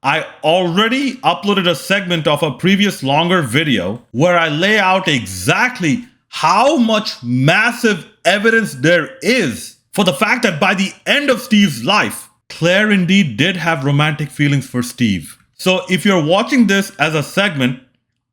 I already uploaded a segment of a previous longer video where I lay out exactly how much massive evidence there is for the fact that by the end of Steve's life, Claire indeed did have romantic feelings for Steve. So if you're watching this as a segment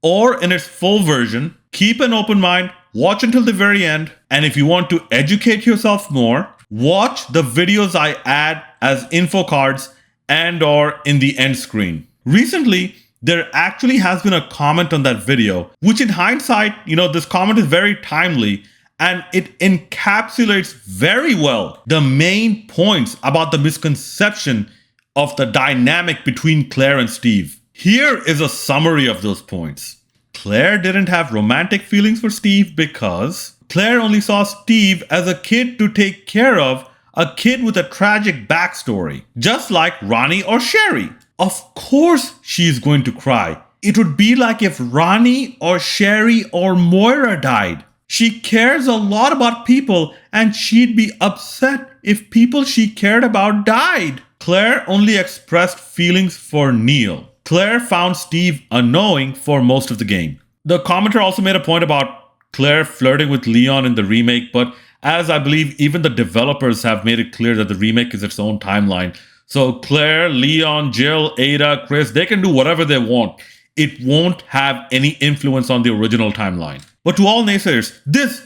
or in its full version, keep an open mind, watch until the very end, and if you want to educate yourself more, watch the videos I add as info cards and or in the end screen. Recently, there actually has been a comment on that video, which in hindsight, this comment is very timely and it encapsulates very well the main points about the misconception of the dynamic between Claire and Steve. Here is a summary of those points. Claire didn't have romantic feelings for Steve because Claire only saw Steve as a kid to take care of, a kid with a tragic backstory, just like Ronnie or Sherry. Of course she's going to cry. It would be like if Ronnie or Sherry or Moira died. She cares a lot about people and she'd be upset if people she cared about died. Claire only expressed feelings for Neil. Claire found Steve annoying for most of the game. The commenter also made a point about Claire flirting with Leon in the remake, but as I believe even the developers have made it clear that the remake is its own timeline. So Claire, Leon, Jill, Ada, Chris, they can do whatever they want. It won't have any influence on the original timeline. But to all naysayers, this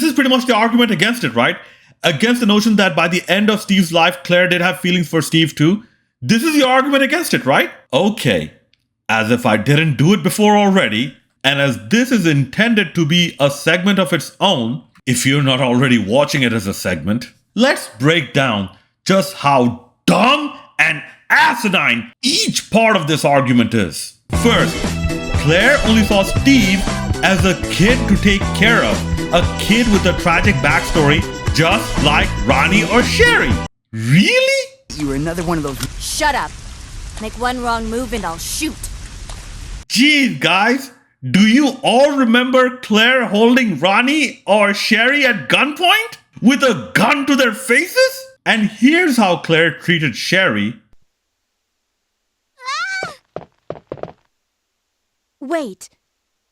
is pretty much the argument against it, right? Against the notion that by the end of Steve's life, Claire did have feelings for Steve too. This is the argument against it, right? Okay, as if I didn't do it before already, and as this is intended to be a segment of its own, if you're not already watching it as a segment, let's break down just how dumb and asinine each part of this argument is. First, Claire only saw Steve as a kid to take care of, a kid with a tragic backstory, just like Ronnie or Sherry. Really? You were another one of those. Shut up. Make one wrong move and I'll shoot. Geez, guys, do you all remember Claire holding Ronnie or Sherry at gunpoint with a gun to their faces? And here's how Claire treated Sherry. Wait.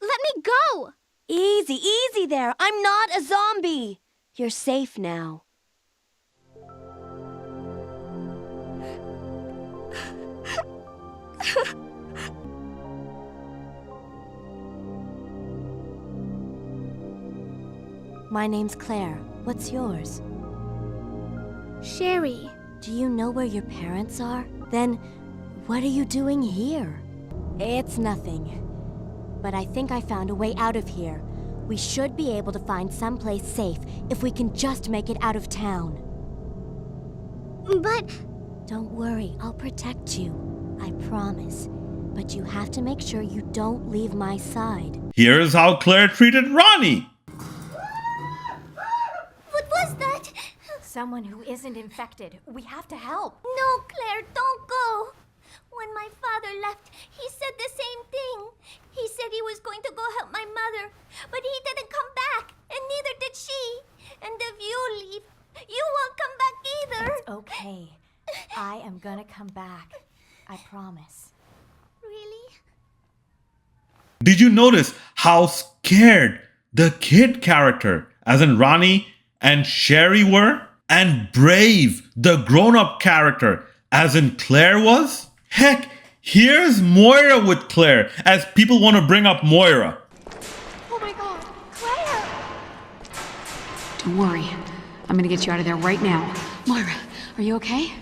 Let me go. Easy, easy there. I'm not a zombie. You're safe now. My name's Claire. What's yours? Sherry. Do you know where your parents are? Then, what are you doing here? It's nothing. But I think I found a way out of here. We should be able to find someplace safe if we can just make it out of town. But... Don't worry, I'll protect you. I promise. But you have to make sure you don't leave my side. Here's how Claire treated Ronnie. What was that? Someone who isn't infected. We have to help. No, Claire, don't go. When my father left, he said the same thing. He said he was going to go help my mother, but he didn't come back, and neither did she. And if you leave, you won't come back either. It's okay. I am gonna come back. I promise. Really? Did you notice how scared the kid character, as in Ronnie and Sherry, were? And brave the grown-up character, as in Claire, was? Heck, here's Moira with Claire, as people want to bring up Moira. Oh my god, Claire! Don't worry. I'm gonna get you out of there right now. Moira, are you okay?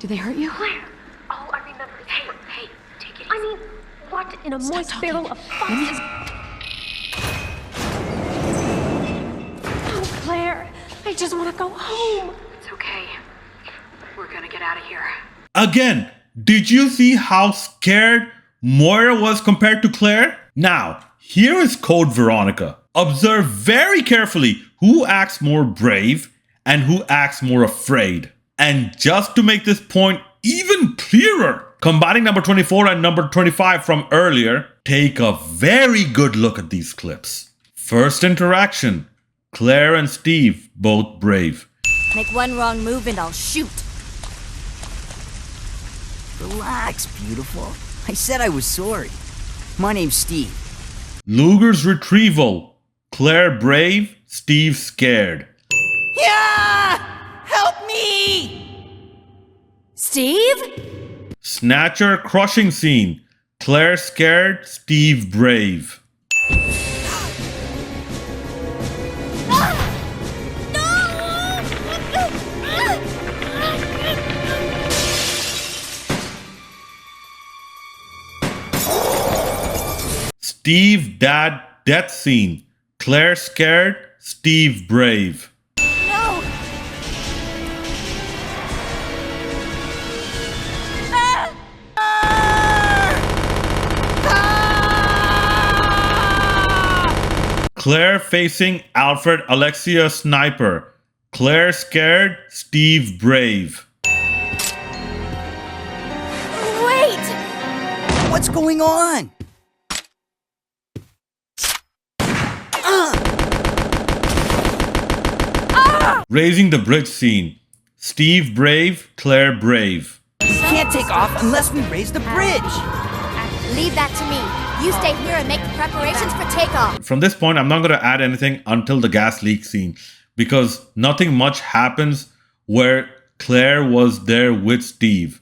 Did they hurt you? Claire! Oh, I remember. Hey, take it easy. I mean, what in a Stop moist talking. barrel of Let me fun? Oh, Claire, I just want to go home. It's okay. We're gonna get out of here. Again, did you see how scared Moira was compared to Claire? Now, here is Code Veronica. Observe very carefully who acts more brave and who acts more afraid. And just to make this point even clearer, combining number 24 and number 25 from earlier, take a very good look at these clips. First interaction, Claire and Steve, both brave. Make one wrong move and I'll shoot. Relax, beautiful. I said I was sorry. My name's Steve. Luger's retrieval. Claire brave, Steve scared. Yeah! Help me! Steve? Snatcher crushing scene. Claire scared, Steve brave. Steve dad death scene. Claire scared, Steve brave. No! Claire facing Alfred Alexia sniper. Claire scared, Steve brave. Wait! What's going on? Raising the bridge scene. Steve brave, Claire brave. We can't take off unless we raise the bridge. Leave that to me. You stay here and make the preparations for takeoff. From this point, I'm not going to add anything until the gas leak scene because nothing much happens where Claire was there with Steve.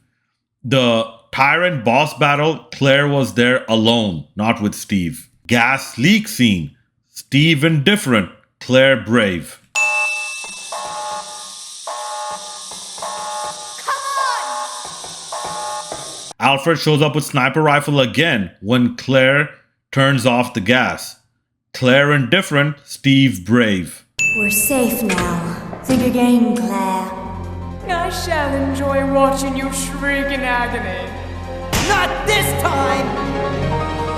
The Tyrant boss battle, Claire was there alone, not with Steve. Gas leak scene. Steve indifferent, Claire brave. Alfred shows up with sniper rifle again when Claire turns off the gas. Claire indifferent, Steve brave. We're safe now. Think again, Claire. I shall enjoy watching you shriek in agony. Not this time!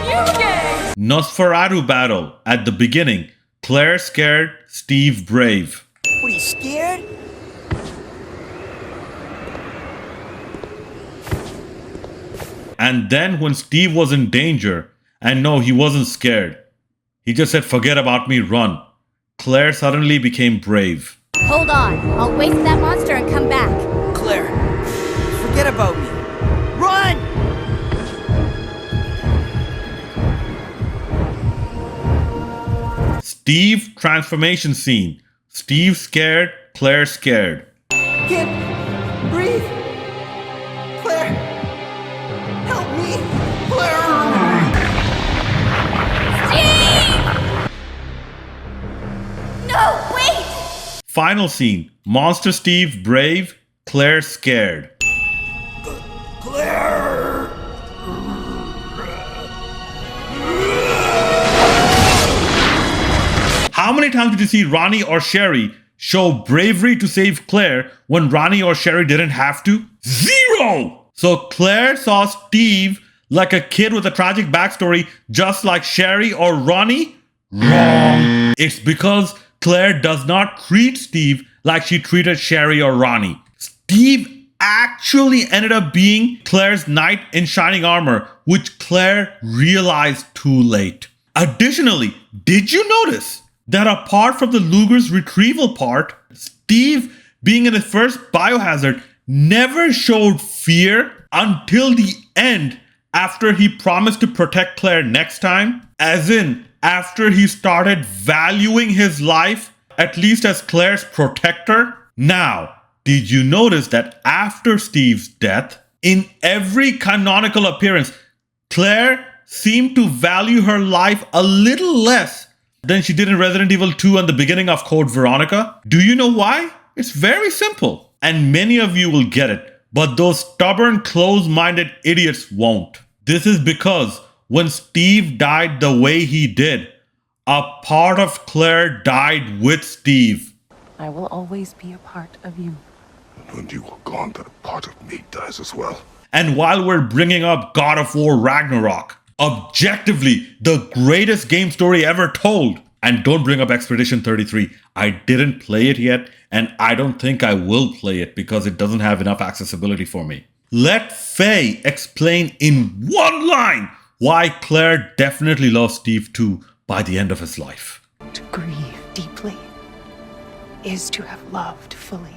You gay! Nosferatu battle at the beginning. Claire scared, Steve brave. What, are you scared? And then when Steve was in danger, and no, he wasn't scared. He just said, forget about me, run. Claire suddenly became brave. Hold on. I'll wait for that monster and come back. Claire, forget about me. Run! Steve transformation scene. Steve scared, Claire scared. Can't breathe. Claire, help me. Claire! No, wait! Final scene. Monster Steve brave, Claire scared. Claire! How many times did you see Ronnie or Sherry show bravery to save Claire when Ronnie or Sherry didn't have to? 0! So Claire saw Steve like a kid with a tragic backstory, just like Sherry or Ronnie? Wrong. It's because Claire does not treat Steve like she treated Sherry or Ronnie. Steve actually ended up being Claire's knight in shining armor, which Claire realized too late. Additionally, did you notice that apart from the Luger's retrieval part, Steve, being in his first biohazard, never showed fear until the end after he promised to protect Claire next time? As in, after he started valuing his life, at least as Claire's protector? Now, did you notice that after Steve's death, in every canonical appearance, Claire seemed to value her life a little less than she did in Resident Evil 2 and the beginning of Code Veronica? Do you know why? It's very simple, and many of you will get it, but those stubborn, close-minded idiots won't. This is because when Steve died the way he did, a part of Claire died with Steve. I will always be a part of you. When you are gone, that part of me dies as well. And while we're bringing up God of War Ragnarok, objectively the greatest game story ever told, and don't bring up Expedition 33. I didn't play it yet, and I don't think I will play it because it doesn't have enough accessibility for me. Let Faye explain in one line why Claire definitely loves Steve too by the end of his life. To grieve deeply is to have loved fully.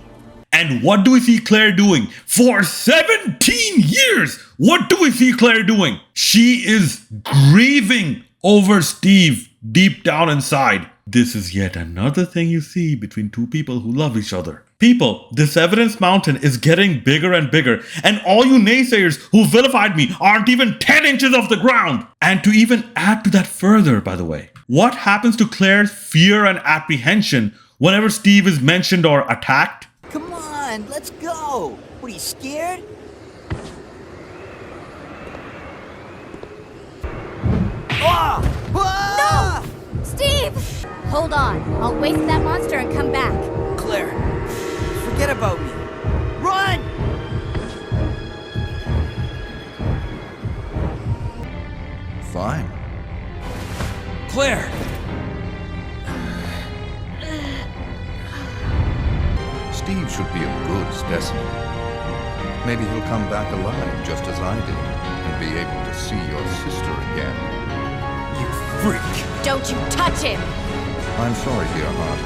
And what do we see Claire doing? For 17 years, what do we see Claire doing? She is grieving over Steve deep down inside. This is yet another thing you see between two people who love each other. People, this evidence mountain is getting bigger and bigger, and all you naysayers who vilified me aren't even 10 inches off the ground. And to even add to that further, by the way, what happens to Claire's fear and apprehension whenever Steve is mentioned or attacked? Come on, let's go. What, are you scared? Ah! Ah! Steve! Hold on. I'll waste that monster and come back. Claire, forget about me. Run! Fine. Claire! Steve should be a good specimen. Maybe he'll come back alive just as I did and be able to see your sister again. You freak! Don't you touch him! I'm sorry, dear heart.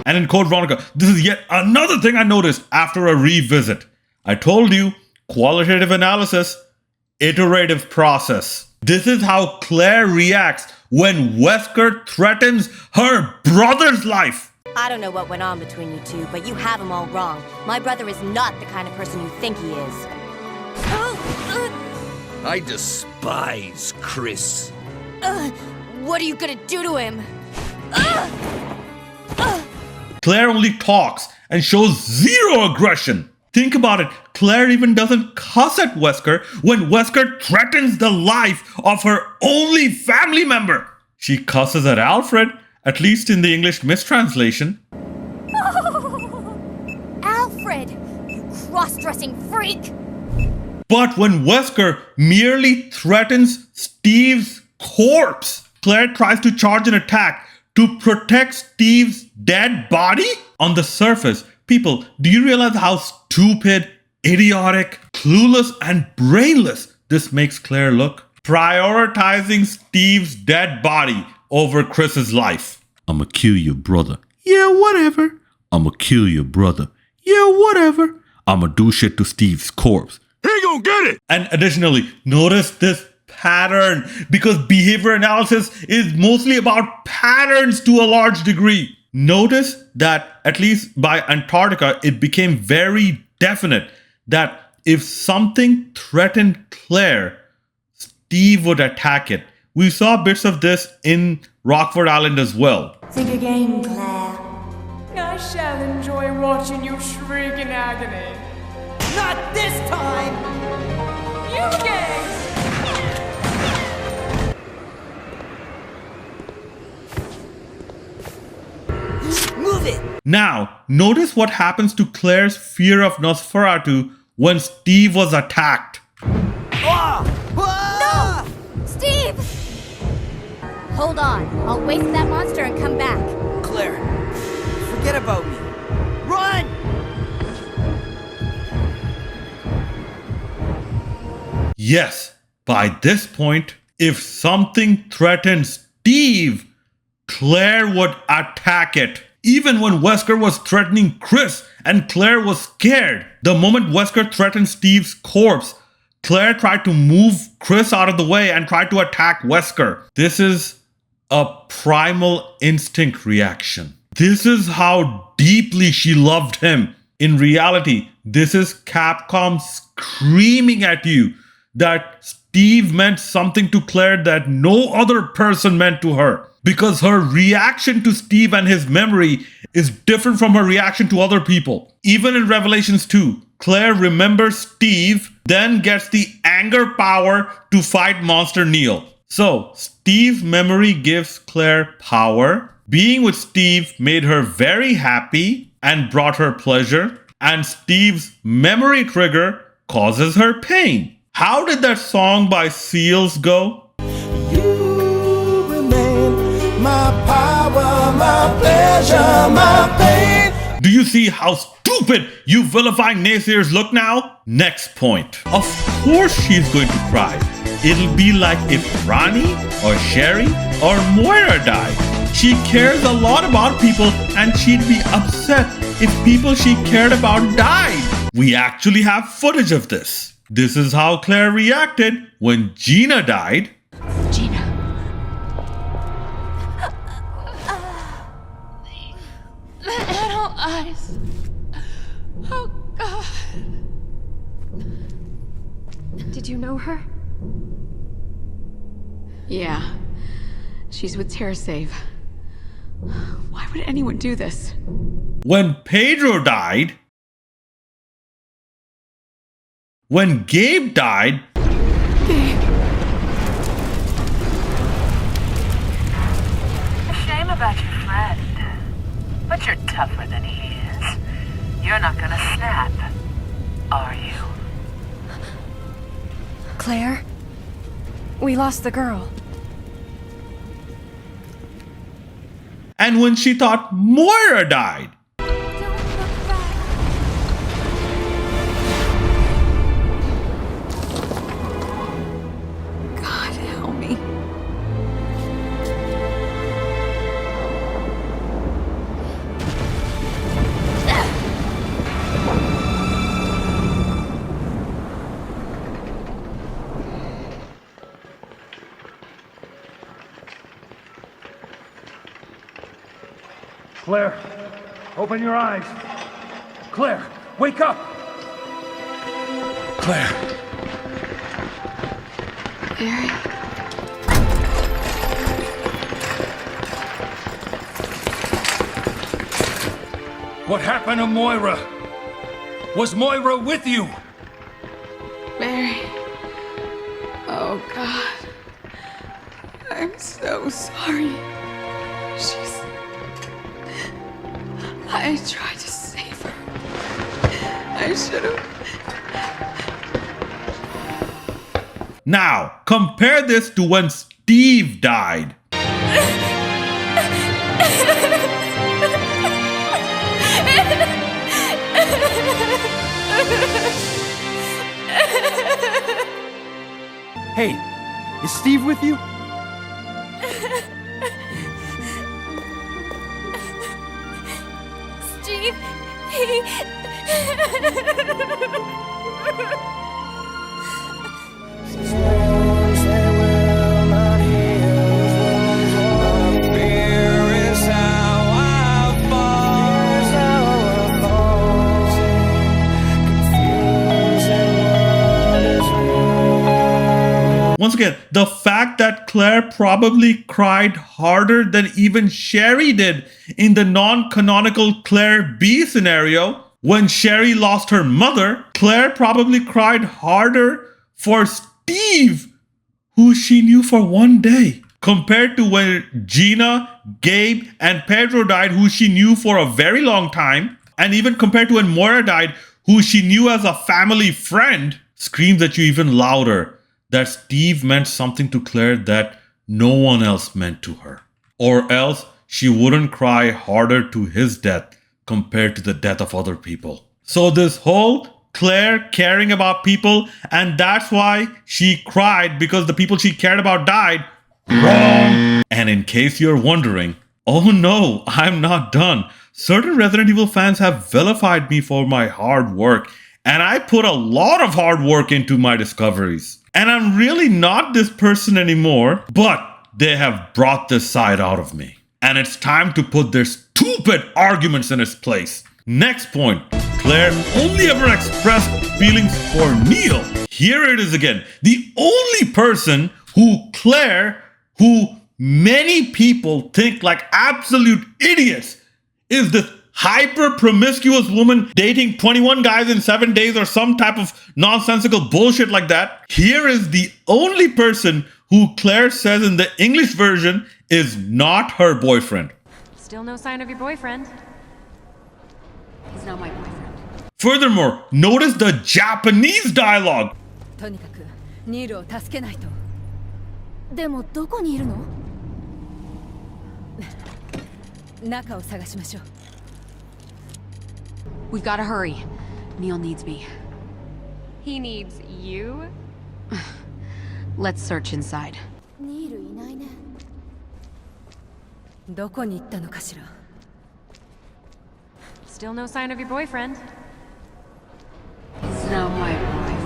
And in Code Veronica, this is yet another thing I noticed after a revisit. I told you, qualitative analysis, iterative process. This is how Claire reacts when Wesker threatens her brother's life. I don't know what went on between you two, but you have him all wrong. My brother is not the kind of person you think he is. I despise Chris. What are you gonna do to him? Claire only talks and shows zero aggression. Think about it, Claire even doesn't cuss at Wesker when Wesker threatens the life of her only family member. She cusses at Alfred, at least in the English mistranslation. Alfred! You cross-dressing freak! But when Wesker merely threatens Steve's corpse, Claire tries to charge an attack to protect Steve's dead body? On the surface, people, do you realize how stupid, idiotic, clueless, and brainless this makes Claire look? Prioritizing Steve's dead body over Chris's life. I'ma kill your brother. Yeah, whatever. I'ma kill your brother. Yeah, whatever. I'ma do shit to Steve's corpse. He gonna get it! And additionally, notice this pattern, because behavior analysis is mostly about patterns to a large degree. Notice that, at least by Antarctica, it became very definite that if something threatened Claire, Steve would attack it. We saw bits of this in Rockford Island as well. Think again, Claire. I shall enjoy watching you shriek in agony. Not this time! You gang! Move it! Now, notice what happens to Claire's fear of Nosferatu when Steve was attacked. Ah! Ah! Steve! Hold on. I'll waste that monster and come back. Claire, forget about me. Run! Yes, by this point, if something threatened Steve, Claire would attack it. Even when Wesker was threatening Chris and Claire was scared. The moment Wesker threatened Steve's corpse, Claire tried to move Chris out of the way and tried to attack Wesker. This is a primal instinct reaction. This is how deeply she loved him. In reality, this is Capcom screaming at you that Steve meant something to Claire that no other person meant to her. Because her reaction to Steve and his memory is different from her reaction to other people. Even in Revelations 2, Claire remembers Steve, then gets the anger power to fight Monster Neil. So, Steve's memory gives Claire power. Being with Steve made her very happy and brought her pleasure. And Steve's memory trigger causes her pain. How did that song by Seals go? My power, my pleasure, my pain. Do you see how stupid you vilifying naysayers look now? Next point. Of course she's going to cry. It'll be like if Ronnie or Sherry or Moira died. She cares a lot about people and she'd be upset if people she cared about died. We actually have footage of this. This is how Claire reacted when Gina died. Gina. The little eyes. Oh, God. Did you know her? Yeah. She's with TerraSave. Why would anyone do this? When Pedro died, when Gabe died, A shame about your friend. But you're tougher than he is. You're not gonna snap, are you? Claire? We lost the girl. and when she thought Moira died. God help me. Claire, open your eyes. Claire, wake up! Claire. Barry? What happened to Moira? Was Moira with you? Barry. Oh, God. I'm so sorry. I tried to save her. I should have. Now, compare this to when Steve died. Hey, is Steve with you? Steve, Once again, the fact that Claire probably cried harder than even Sherry did in the non-canonical Claire B scenario. When Sherry lost her mother, Claire probably cried harder for Steve, who she knew for one day, compared to when Gina, Gabe, and Pedro died, who she knew for a very long time, and even compared to when Moira died, who she knew as a family friend. Screams at you even louder that Steve meant something to Claire that no one else meant to her. Or else she wouldn't cry harder to his death compared to the death of other people. So this whole Claire caring about people, and that's why she cried because the people she cared about died, wrong. And in case you're wondering, oh no, I'm not done. Certain Resident Evil fans have vilified me for my hard work, and I put a lot of hard work into my discoveries. And I'm really not this person anymore, but they have brought this side out of me. And it's time to put their stupid arguments in its place. Next point, Claire only ever expressed feelings for Neil. Here it is again. The only person who many people think like absolute idiots, is this hyper promiscuous woman dating 21 guys in 7 days or some type of nonsensical bullshit like that. Here is the only person who Claire says in the English version is not her boyfriend. Still no sign of your boyfriend. He's not my boyfriend. Furthermore, notice the Japanese dialogue. とにかくニールを助けないと。でもどこにいるの？中を探しましょう。We've got to hurry. Neil needs me. He needs you? Let's search inside. ニールいないね。どこに行ったのかしら。Still no sign of your boyfriend. He's not my boyfriend.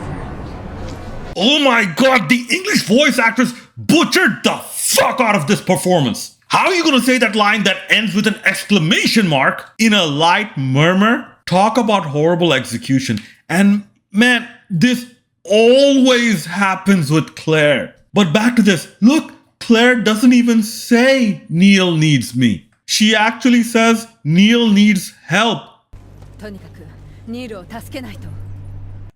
Oh my god, the English voice actress butchered the fuck out of this performance. How are you gonna say that line that ends with an exclamation mark in a light murmur? Talk about horrible execution. And man, this always happens with Claire. But back to this. Look, Claire doesn't even say Neil needs me. She actually says Neil needs help. とにかくニールを助けないと。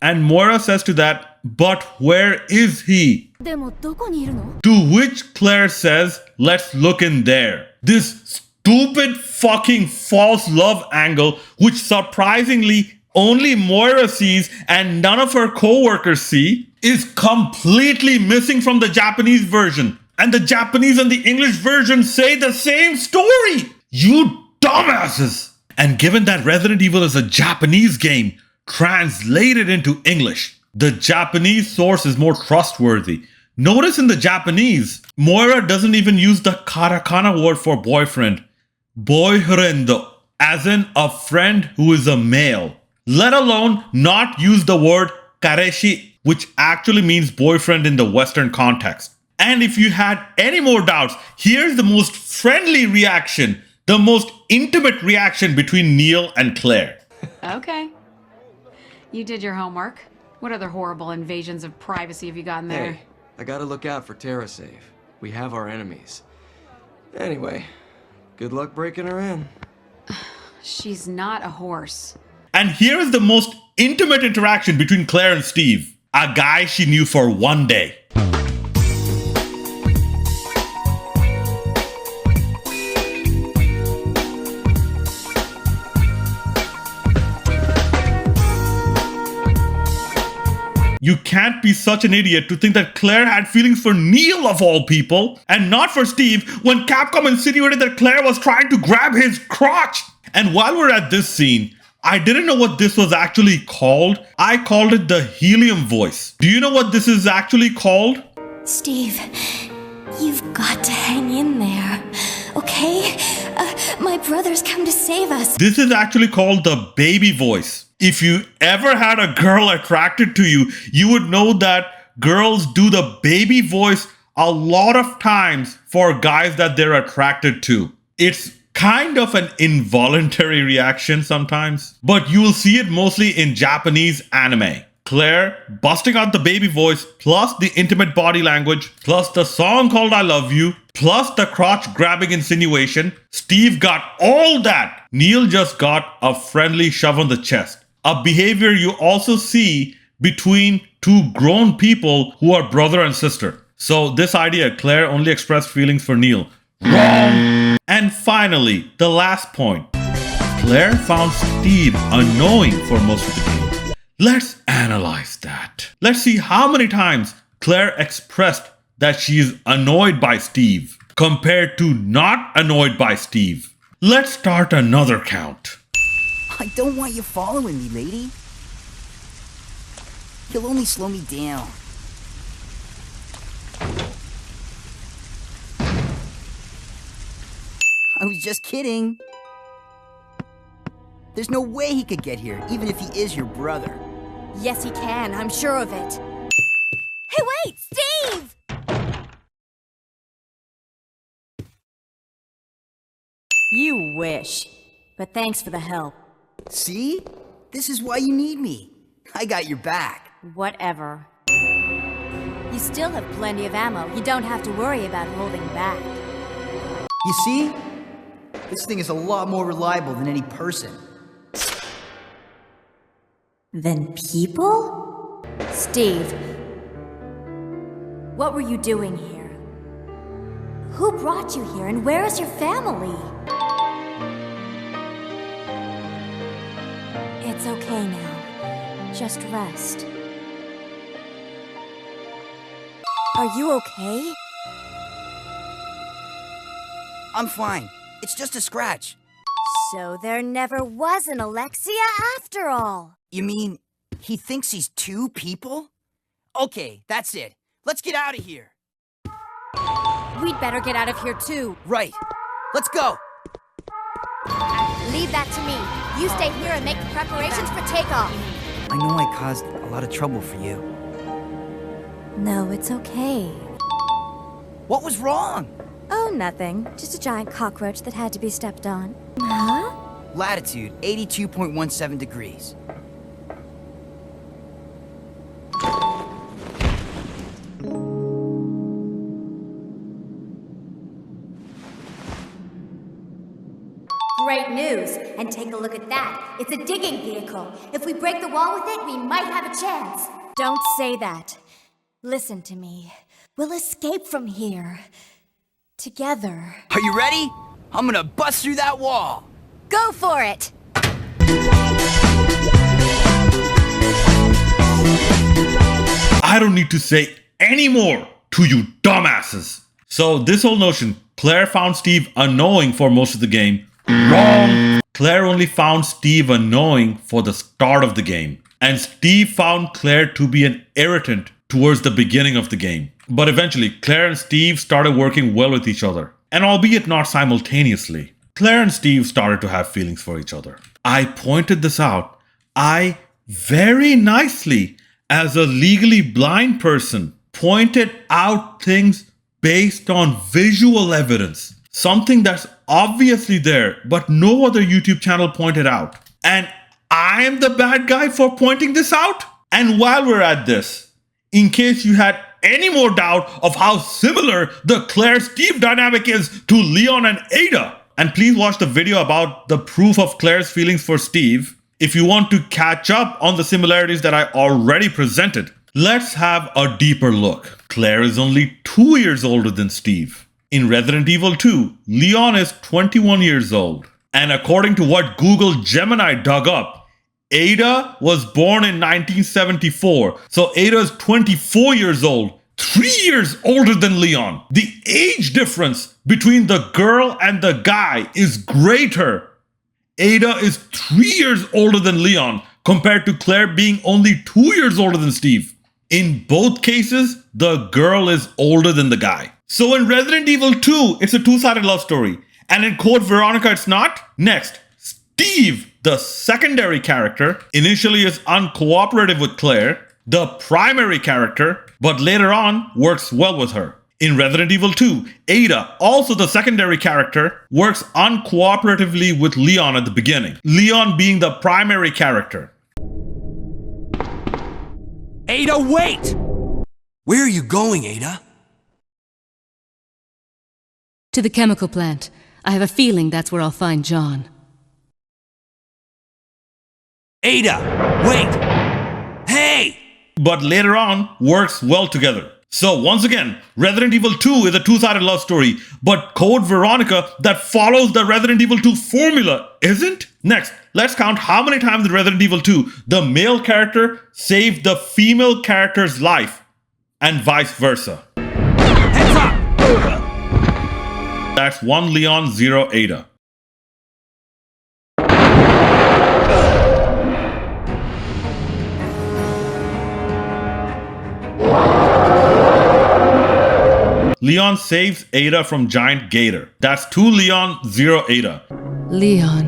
And Moira says to that, but where is he? でもどこにいるの？ To which Claire says, let's look in there. This stupid fucking false love angle, which surprisingly only Moira sees and none of her co-workers see, is completely missing from the Japanese version. And the Japanese and the English version say the same story. You dumbasses. And given that Resident Evil is a Japanese game translated into English, the Japanese source is more trustworthy. Notice in the Japanese, Moira doesn't even use the katakana word for boyfriend, boyfriendo, as in a friend who is a male, let alone not use the word kareshi, which actually means boyfriend in the Western context. And if you had any more doubts, here's the most friendly reaction, the most intimate reaction between Neil and Claire. Okay. You did your homework. What other horrible invasions of privacy have you gotten there? Hey, I gotta look out for TerraSave. We have our enemies. Anyway, good luck breaking her in. She's not a horse. And here is the most intimate interaction between Claire and Steve, a guy she knew for one day. You can't be such an idiot to think that Claire had feelings for Neil of all people and not for Steve when Capcom insinuated that Claire was trying to grab his crotch. And while we're at this scene, I didn't know what this was actually called. I called it the helium voice. Do you know what this is actually called? Steve, you've got to hang in there, okay? My brother's come to save us. This is actually called the baby voice. If you ever had a girl attracted to you, you would know that girls do the baby voice a lot of times for guys that they're attracted to. It's kind of an involuntary reaction sometimes, but you will see it mostly in Japanese anime. Claire busting out the baby voice, plus the intimate body language, plus the song called I Love You, plus the crotch grabbing insinuation. Steve got all that. Neil just got a friendly shove on the chest. A behavior you also see between two grown people who are brother and sister. So this idea, Claire only expressed feelings for Neil. Wrong! And finally, the last point. Claire found Steve annoying for most of the game. Let's analyze that. Let's see how many times Claire expressed that she is annoyed by Steve compared to not annoyed by Steve. Let's start another count. I don't want you following me, lady. You'll only slow me down. I was just kidding. There's no way he could get here, even if he is your brother. Yes, he can. I'm sure of it. Hey, wait, Steve! You wish. But thanks for the help. See? This is why you need me. I got your back. Whatever. You still have plenty of ammo. You don't have to worry about holding back. You see? This thing is a lot more reliable than any person. Than people? Steve, what were you doing here? Who brought you here, and where is your family? It's okay now. Just rest. Are you okay? I'm fine. It's just a scratch. So there never was an Alexia after all. You mean he thinks he's two people? Okay, that's it. Let's get out of here. We'd better get out of here too. Right. Let's go. Leave that to me. You stay here and make the preparations for takeoff. I know I caused a lot of trouble for you. No, it's okay. What was wrong? Oh, nothing. Just a giant cockroach that had to be stepped on. Huh? Latitude 82.17 degrees. Great news. And take a look at that. It's a digging vehicle. If we break the wall with it, we might have a chance. Don't say that. Listen to me. We'll escape from here. Together. Are you ready? I'm gonna bust through that wall. Go for it! I don't need to say any more to you dumbasses. So this whole notion, Claire found Steve annoying for most of the game. Wrong! Claire only found Steve annoying for the start of the game. And Steve found Claire to be an irritant towards the beginning of the game. But eventually, Claire and Steve started working well with each other. And albeit not simultaneously, Claire and Steve started to have feelings for each other. I pointed this out. I very nicely, as a legally blind person, pointed out things based on visual evidence. Something that's obviously there, but no other YouTube channel pointed out. And I am the bad guy for pointing this out? And while we're at this, in case you had any more doubt of how similar the Claire-Steve dynamic is to Leon and Ada, and please watch the video about the proof of Claire's feelings for Steve if you want to catch up on the similarities that I already presented. Let's have a deeper look. Claire is only 2 years older than Steve. In Resident Evil 2, Leon is 21 years old. And according to what Google Gemini dug up, Ada was born in 1974. So Ada is 24 years old, 3 years older than Leon. The age difference between the girl and the guy is greater. Ada is 3 years older than Leon compared to Claire being only 2 years older than Steve. In both cases, the girl is older than the guy. So in Resident Evil 2, it's a two-sided love story. And in Code Veronica, it's not. Next, Steve, the secondary character, initially is uncooperative with Claire, the primary character, but later on works well with her. In Resident Evil 2, Ada, also the secondary character, works uncooperatively with Leon at the beginning. Leon being the primary character. Ada, wait! Where are you going, Ada? To the chemical plant. I have a feeling that's where I'll find John. Ada, wait! Hey! But later on, works well together. So once again, Resident Evil 2 is a two-sided love story, but Code Veronica that follows the Resident Evil 2 formula isn't? Next, let's count how many times in Resident Evil 2 the male character saved the female character's life, and vice versa. Heads up! That's 1 Leon, 0 Ada. Leon saves Ada from Giant Gator. That's 2 Leon, 0 Ada. Leon.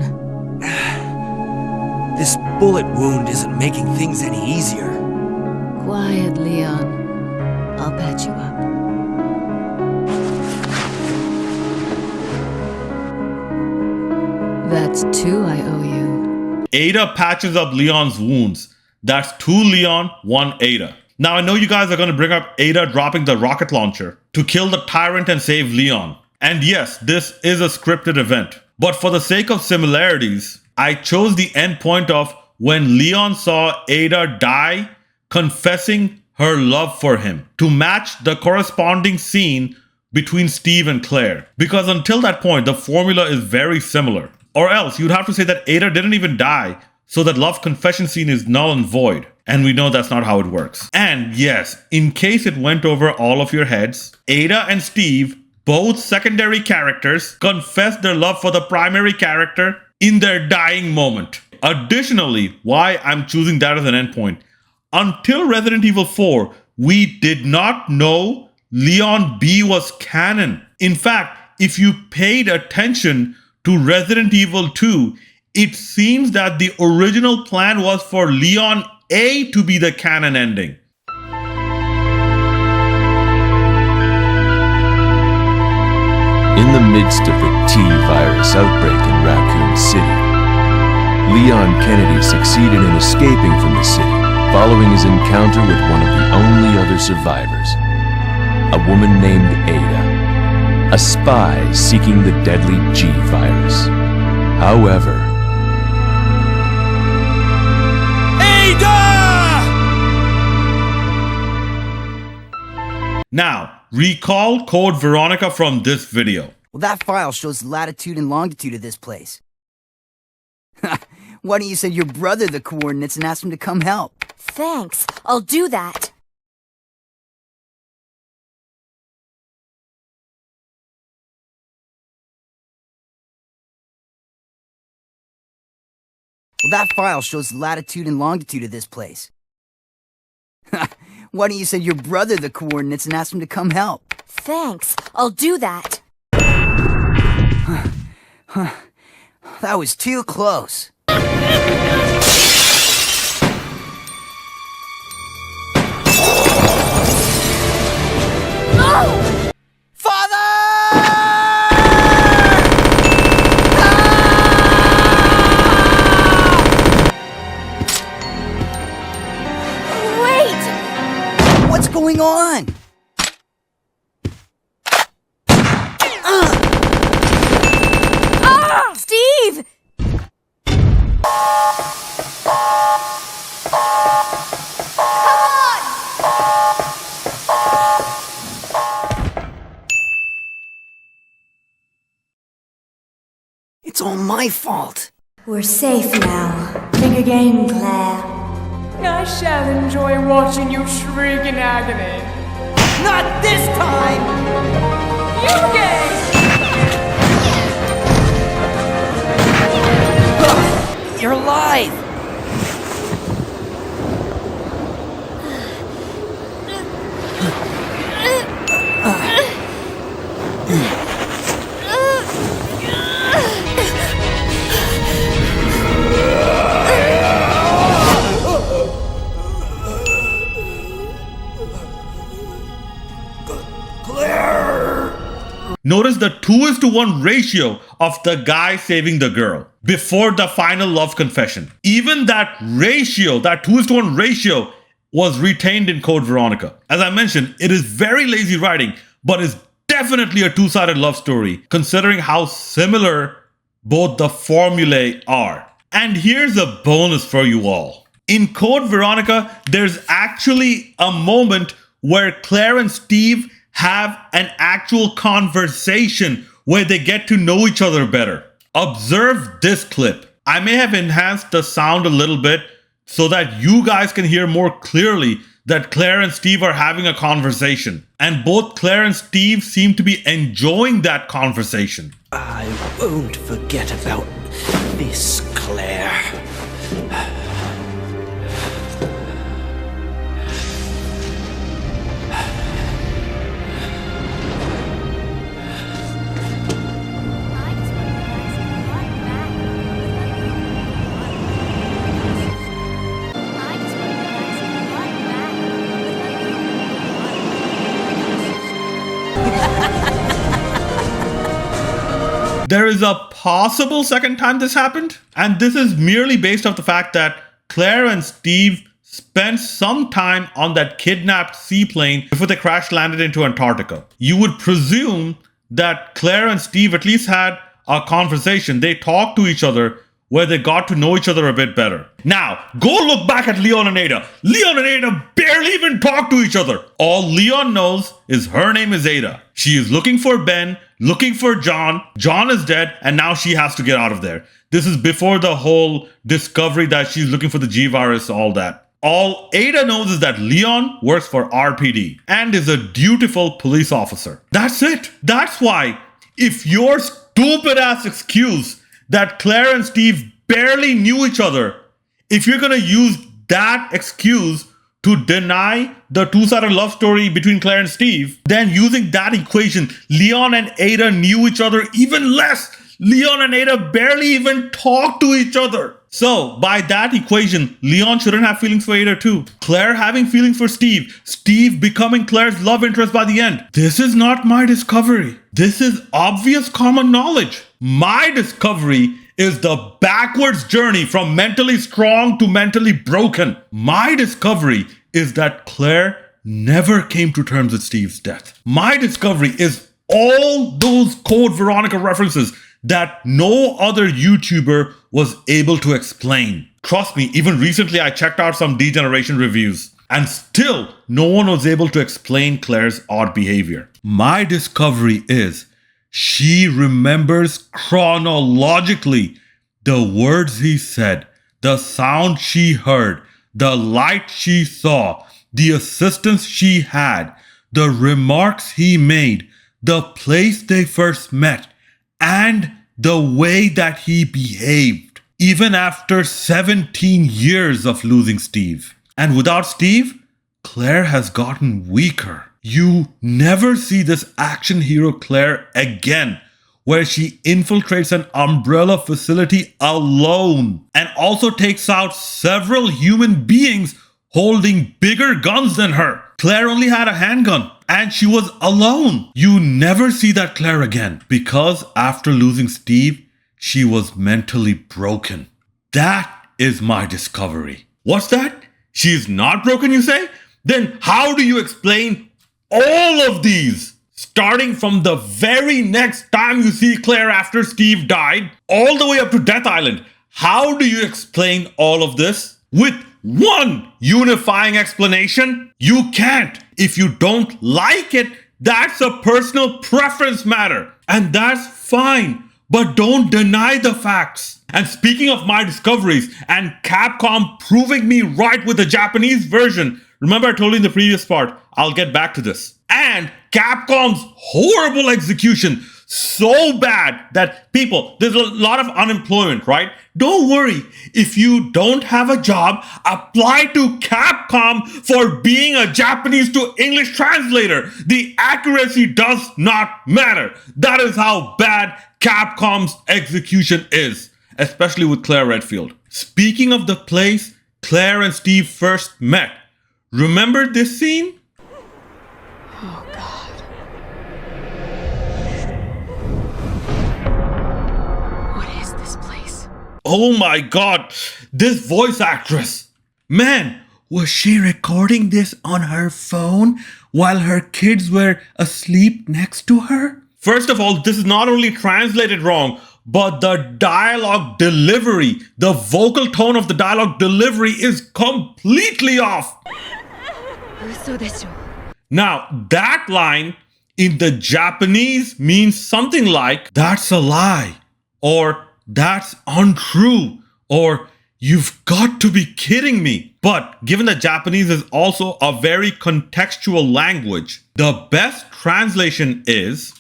This bullet wound isn't making things any easier. Quiet, Leon. I'll patch you up. That's 2 I owe you. Ada patches up Leon's wounds. That's 2 Leon, 1 Ada. Now I know you guys are going to bring up Ada dropping the rocket launcher to kill the tyrant and save Leon. And yes, this is a scripted event. But for the sake of similarities, I chose the end point of when Leon saw Ada die, confessing her love for him, to match the corresponding scene between Steve and Claire. Because until that point, the formula is very similar. Or else you'd have to say that Ada didn't even die, so that love confession scene is null and void. And we know that's not how it works. And yes, in case it went over all of your heads, Ada and Steve, both secondary characters, confessed their love for the primary character in their dying moment. Additionally, why I'm choosing that as an endpoint. Until Resident Evil 4, we did not know Leon B was canon. In fact, if you paid attention to Resident Evil 2, it seems that the original plan was for Leon A to be the canon ending. In the midst of the T-virus outbreak in Raccoon City, Leon Kennedy succeeded in escaping from the city following his encounter with one of the only other survivors, a woman named Ada, a spy seeking the deadly G-virus. However, now, recall Code Veronica from this video. Well, that file shows the latitude and longitude of this place. Why don't you send your brother the coordinates and ask him to come help? Thanks, I'll do that. Well, that file shows the latitude and longitude of this place. Why don't you send your brother the coordinates and ask him to come help? Thanks, I'll do that. That was too close. Oh! Father! Wait! What's going on? Steve! It's all my fault. We're safe now. Think again, Claire. I shall enjoy watching you shriek in agony. Not this time! You gay! You're alive! Notice the 2:1 ratio of the guy saving the girl before the final love confession. Even that ratio, that 2:1 ratio, was retained in Code Veronica. As I mentioned, it is very lazy writing, but is definitely a two-sided love story, considering how similar both the formulae are. And here's a bonus for you all. In Code Veronica, there's actually a moment where Claire and Steve have an actual conversation where they get to know each other better. Observe this clip. I may have enhanced the sound a little bit so that you guys can hear more clearly that Claire and Steve are having a conversation. And both Claire and Steve seem to be enjoying that conversation. I won't forget about this, Claire. There is a possible second time this happened, and this is merely based off the fact that Claire and Steve spent some time on that kidnapped seaplane before they crash landed into Antarctica. You would presume that Claire and Steve at least had a conversation. They talked to each other where they got to know each other a bit better. Now, go look back at Leon and Ada. Leon and Ada barely even talk to each other. All Leon knows is her name is Ada. She is looking for Ben, looking for John. John is dead, and now she has to get out of there. This is before the whole discovery that she's looking for the G-virus, all that. All Ada knows is that Leon works for RPD and is a dutiful police officer. That's it. That's why, if your stupid ass excuse that Claire and Steve barely knew each other, if you're gonna use that excuse to deny the two-sided love story between Claire and Steve, then using that equation, Leon and Ada knew each other even less. Leon and Ada barely even talked to each other. So, by that equation, Leon shouldn't have feelings for Ada too. Claire having feelings for Steve, Steve becoming Claire's love interest by the end. This is not my discovery. This is obvious common knowledge. My discovery is the backwards journey from mentally strong to mentally broken. My discovery is that Claire never came to terms with Steve's death. My discovery is all those Code Veronica references that no other YouTuber was able to explain. Trust me, even recently I checked out some Degeneration reviews, and still no one was able to explain Claire's odd behavior. My discovery is she remembers chronologically the words he said, the sound she heard, the light she saw, the assistance she had, the remarks he made, the place they first met, and the way that he behaved, even after 17 years of losing Steve. And without Steve, Claire has gotten weaker. You never see this action hero Claire again, where she infiltrates an Umbrella facility alone and also takes out several human beings holding bigger guns than her. Claire only had a handgun and she was alone. You never see that Claire again because after losing Steve, she was mentally broken. That is my discovery. What's that? She is not broken, you say? Then how do you explain all of these? Starting from the very next time you see Claire after Steve died, all the way up to Death Island. How do you explain all of this? With one unifying explanation? You can't. If you don't like it, that's a personal preference matter. And that's fine. But don't deny the facts. And speaking of my discoveries and Capcom proving me right with the Japanese version, remember I told you in the previous part, I'll get back to this. And Capcom's horrible execution, so bad that people, there's a lot of unemployment, right? Don't worry, if you don't have a job, apply to Capcom for being a Japanese to English translator. The accuracy does not matter. That is how bad Capcom's execution is, especially with Claire Redfield. Speaking of the place Claire and Steve first met, remember this scene? Oh, God. What is this place? Oh my God, this voice actress. Man, was she recording this on her phone while her kids were asleep next to her? First of all, this is not only translated wrong, but the dialogue delivery, the vocal tone of the dialogue delivery is completely off. Now, that line in the Japanese means something like, that's a lie, or that's untrue, or you've got to be kidding me. But given that Japanese is also a very contextual language, the best translation is,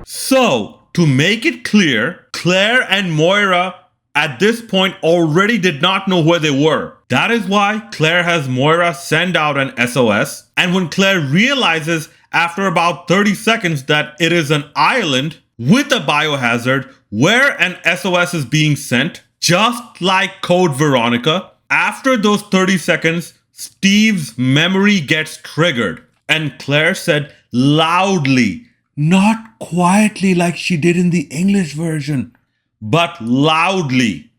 so, to make it clear, Claire and Moira at this point already did not know where they were. That is why Claire has Moira send out an SOS. And when Claire realizes after about 30 seconds that it is an island with a biohazard where an SOS is being sent, just like Code Veronica, after those 30 seconds, Steve's memory gets triggered. And Claire said loudly, not quietly like she did in the English version, but loudly.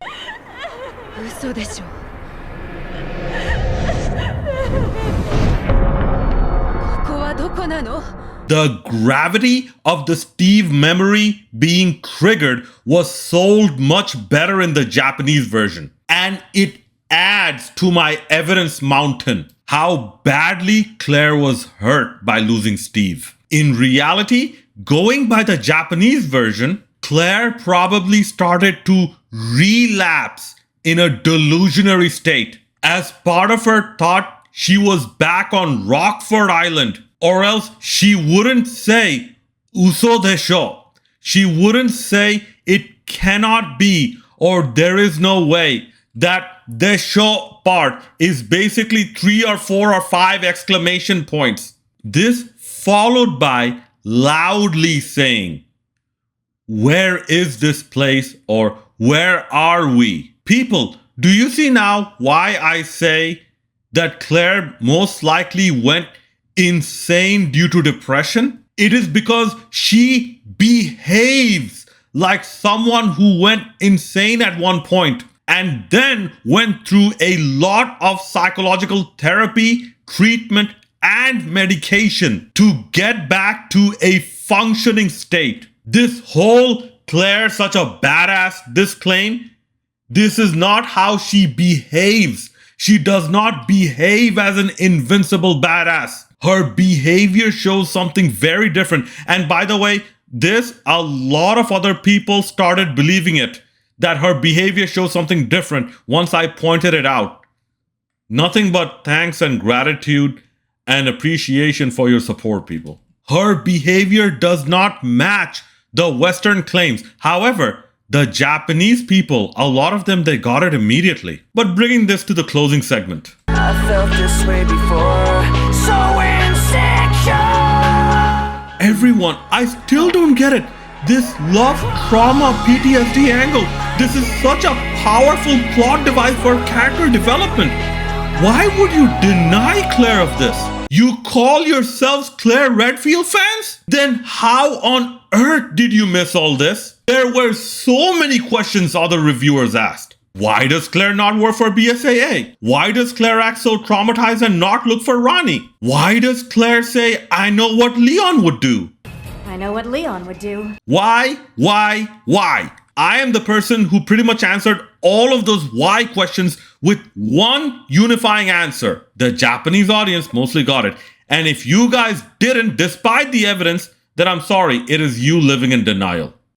The gravity of the Steve memory being triggered was sold much better in the Japanese version. And it adds to my evidence mountain how badly Claire was hurt by losing Steve. In reality, going by the Japanese version, Claire probably started to relapse in a delusionary state. As part of her thought she was back on Rockford Island, or else she wouldn't say uso desho. She wouldn't say it cannot be or there is no way. That desho part is basically 3 or 4 or 5 exclamation points. This followed by loudly saying, where is this place or where are we? People, do you see now why I say that Claire most likely went insane due to depression? It is because she behaves like someone who went insane at one point and then went through a lot of psychological therapy, treatment, and medication to get back to a functioning state. This whole Claire such a badass, this claim, this is not how she behaves. She does not behave as an invincible badass. Her behavior shows something very different. And by the way, a lot of other people started believing it, that her behavior shows something different once I pointed it out. Nothing but thanks and gratitude and appreciation for your support, people. Her behavior does not match the Western claims. However, the Japanese people, a lot of them, they got it immediately. But bringing this to the closing segment. I felt this way before, so insecure. Everyone, I still don't get it. This love trauma PTSD angle, this is such a powerful plot device for character development. Why would you deny Claire of this? You call yourselves Claire Redfield fans? Then how on earth did you miss all this? There were so many questions other reviewers asked. Why does Claire not work for BSAA? Why does Claire act so traumatized and not look for Ronnie? Why does Claire say, I know what Leon would do? I know what Leon would do. Why? I am the person who pretty much answered all of those why questions with one unifying answer. The Japanese audience mostly got it. And if you guys didn't, despite the evidence, then I'm sorry, it is you living in denial.